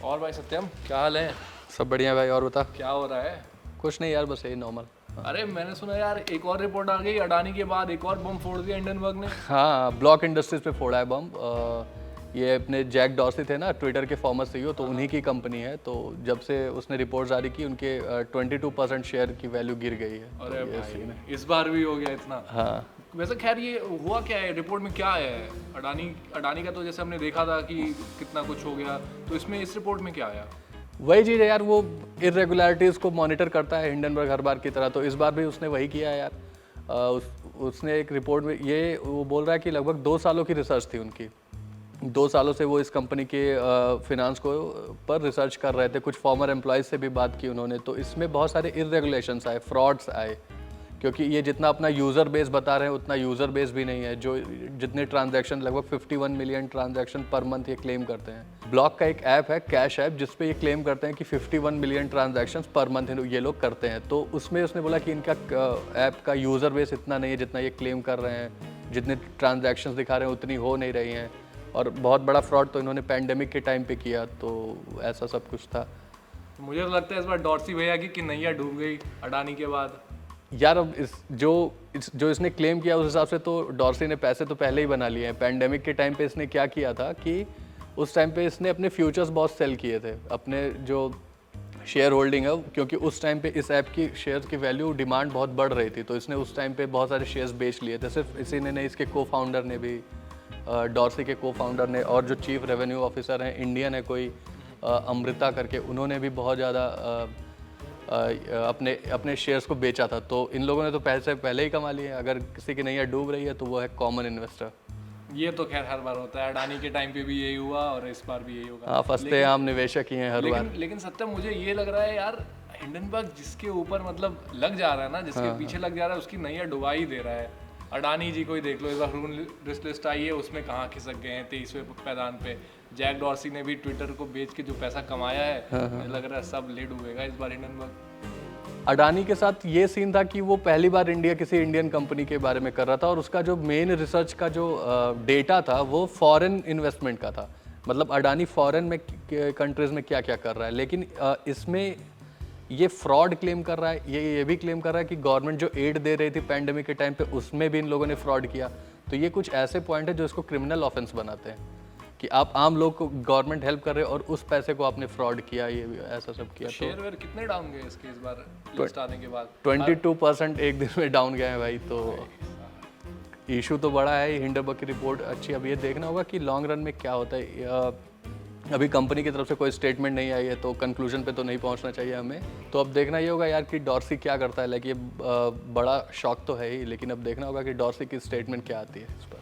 और भाई सत्यम, क्या हाल है? सब बढ़िया भाई। और बता। क्या हो रहा है? कुछ नहीं यार, बस यही नॉर्मल। अरे मैंने सुना यार, एक और रिपोर्ट आ गई, अडानी के बाद एक और बम फोड़ दिया हिंडनबर्ग ने। हाँ, ब्लॉक इंडस्ट्रीज पे फोड़ा है बम। ये अपने जैक डॉर्सी थे ना, ट्विटर के फॉर्मर सीईओ, तो उन्हीं की कंपनी है। तो जब से उसने रिपोर्ट जारी की, उनके 22% शेयर की वैल्यू गिर गई है। अरे तो ये सीन है। भाई, इस बार भी हो गया इतना? हाँ वैसे खैर, ये हुआ क्या है? रिपोर्ट में क्या आया है? अडानी का तो जैसे हमने देखा था कि कितना कुछ हो गया, तो इसमें इस रिपोर्ट में क्या आया? वही चीज़ है यार, वो इरेगुलरिटीज़ को मॉनिटर करता है हिंडनबर्ग हर बार की तरह। तो इस बार भी उसने वही किया है यार। उसने एक रिपोर्ट में ये वो बोल रहा है कि लगभग 2 सालों की रिसर्च थी उनकी। 2 सालों से वो इस कंपनी के फिनांस को पर रिसर्च कर रहे थे। कुछ फॉर्मर एम्प्लॉयज़ से भी बात की उन्होंने। तो इसमें बहुत सारे इरेगुलेशंस आए, फ्रॉड्स आए, क्योंकि ये जितना अपना यूज़र बेस बता रहे हैं उतना यूज़र बेस भी नहीं है। जो जितने ट्रांजैक्शन, लगभग 51 मिलियन ट्रांजैक्शन पर मंथ ये क्लेम करते हैं। ब्लॉक का एक ऐप है, कैश ऐप, जिस पे ये क्लेम करते हैं कि 51 मिलियन ट्रांजैक्शंस पर मंथ ये लोग करते हैं। तो उसमें उसने बोला कि इनका ऐप का यूज़र बेस इतना नहीं है जितना ये क्लेम कर रहे हैं, जितने ट्रांजैक्शंस दिखा रहे हैं उतनी हो नहीं रही हैं। और बहुत बड़ा फ्रॉड तो इन्होंने पैंडेमिक के टाइम पे किया। तो ऐसा सब कुछ था। तो मुझे तो लगता है इस बार डॉर्सी भैया की नैया डूब गई अडानी के बाद। यार अब जो इसने क्लेम किया उस हिसाब से तो डॉर्सी ने पैसे तो पहले ही बना लिए हैं। पैंडेमिक के टाइम पे इसने क्या किया था कि उस टाइम पे इसने अपने फ्यूचर्स बहुत सेल किए थे, अपने जो शेयर होल्डिंग है, क्योंकि उस टाइम पे इस ऐप की शेयर की वैल्यू डिमांड बहुत बढ़ रही थी। तो इसने उस टाइम पे बहुत सारे शेयर्स बेच लिए थे। सिर्फ इसी ने नहीं, इसके को फाउंडर ने भी, डॉर्सी के को फाउंडर ने, और जो चीफ रेवेन्यू ऑफिसर हैं, इंडियन है कोई, अमृता करके, उन्होंने भी बहुत ज़्यादा अपने शेयर्स को बेचा था। तो इन लोगों ने तो पैसे पहले ही कमा लिए। अगर किसी की नैया डूब रही है तो वो है कॉमन इन्वेस्टर। ये तो खैर हर बार होता है, अडानी के टाइम पे भी यही हुआ और इस बार भी यही होगा। हाँ, फंसते आम निवेशक ही हैं हर बार। लेकिन सत्य, मुझे ये लग रहा है यार, हिंडनबर्ग जिसके ऊपर मतलब लग जा रहा है ना, जिसके पीछे लग जा रहा है, उसकी नैया डुबा ही दे रहा है। अडानी जी को ही देख लो, इस बार रिस्क लिस्ट आई है, उसमें कहाँ खिसक गए हैं 23वें पैदान पे। जैक डॉर्सी ने भी ट्विटर को बेच के जो पैसा कमाया है, मुझे लग रहा है सब ले डूबेगा इस बार हिंडनबर्ग। अडानी के साथ ये सीन था कि वो पहली बार किसी इंडियन कंपनी के बारे में कर रहा था, और उसका जो मेन रिसर्च का जो डेटा था वो फॉरेन इन्वेस्टमेंट का था। मतलब अडानी फॉरेन में कंट्रीज में क्या क्या कर रहा है। लेकिन इसमें ये फ्रॉड क्लेम कर रहा है। ये भी क्लेम कर रहा है कि गवर्नमेंट जो एड दे रही थी पैंडेमिक के टाइम पे, उसमें भी इन लोगों ने फ्रॉड किया। तो ये कुछ ऐसे पॉइंट है जो इसको क्रिमिनल ऑफेंस बनाते हैं, कि आप आम लोग को गवर्नमेंट हेल्प कर रहे हो और उस पैसे को आपने फ्रॉड किया, ये भी ऐसा सब किया। शेयर वेयर कितने डाउन गए इसके इस बार लिस्ट आने के बाद? 22% एक दिन में डाउन गए हैं भाई। तो इशू तो बड़ा है। हिंडनबर्ग की रिपोर्ट अच्छी। अब ये देखना होगा कि लॉन्ग रन में क्या होता है। अभी कंपनी की तरफ से कोई स्टेटमेंट नहीं आई है, तो कंक्लूजन पे तो नहीं पहुंचना चाहिए हमें। तो अब देखना ये होगा यार कि डॉर्सी क्या करता है। लाइक ये बड़ा शॉक तो है ही, लेकिन अब देखना होगा कि डॉर्सी की स्टेटमेंट क्या आती है इस पर।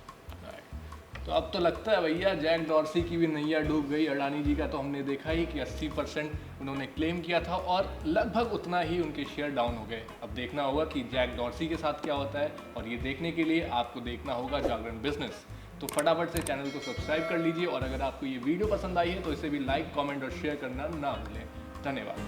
तो अब तो लगता है भैया जैक डॉर्सी की भी नैया डूब गई। अडानी जी का तो हमने देखा ही कि 80% उन्होंने क्लेम किया था और लगभग उतना ही उनके शेयर डाउन हो गए। अब देखना होगा कि जैक डॉर्सी के साथ क्या होता है, और ये देखने के लिए आपको देखना होगा जागरण बिजनेस। तो फटाफट से चैनल को सब्सक्राइब कर लीजिए, और अगर आपको ये वीडियो पसंद आई है तो इसे भी लाइक, कमेंट और शेयर करना ना भूलें। धन्यवाद।